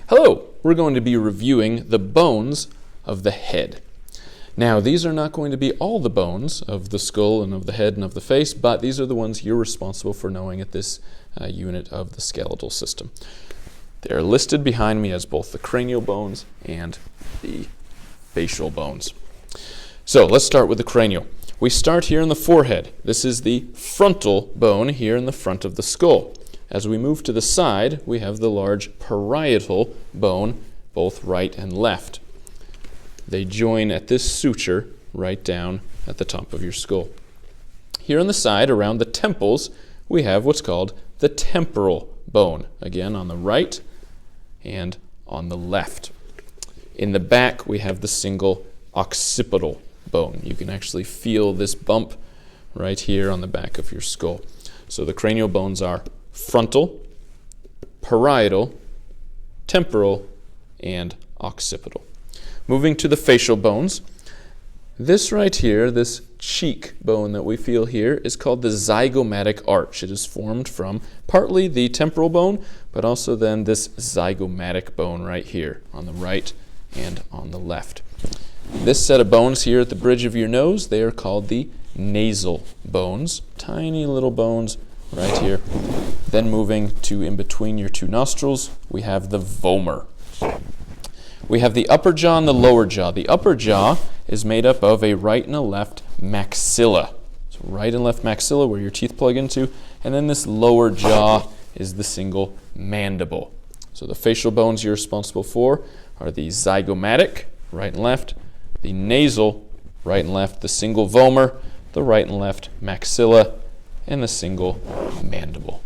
Hello, we're going to be reviewing the bones of the head. Now, these are not going to be all the bones of the skull and of the head and of the face, but these are the ones you're responsible for knowing at this unit of the skeletal system. They are listed behind me as both the cranial bones and the facial bones. So let's start with the cranial. We start here in the forehead. This is the frontal bone here in the front of the skull. As we move to the side, we have the large parietal bone, both right and left. They join at this suture right down at the top of your skull. Here on the side, around the temples, we have what's called the temporal bone, again on the right and on the left. In the back, we have the single occipital bone. You can actually feel this bump right here on the back of your skull. So the cranial bones are frontal, parietal, temporal, and occipital. Moving to the facial bones, this right here, this cheek bone that we feel here, is called the zygomatic arch. It is formed from partly the temporal bone, but also then this zygomatic bone right here on the right and on the left. This set of bones here at the bridge of your nose, they are called the nasal bones, tiny little bones right here. Then moving to in between your two nostrils, we have the vomer. We have the upper jaw and the lower jaw. The upper jaw is made up of a right and a left maxilla. So right and left maxilla where your teeth plug into, and then this lower jaw is the single mandible. So the facial bones you're responsible for are the zygomatic, right and left, the nasal, right and left, the single vomer, the right and left maxilla, and the single mandible.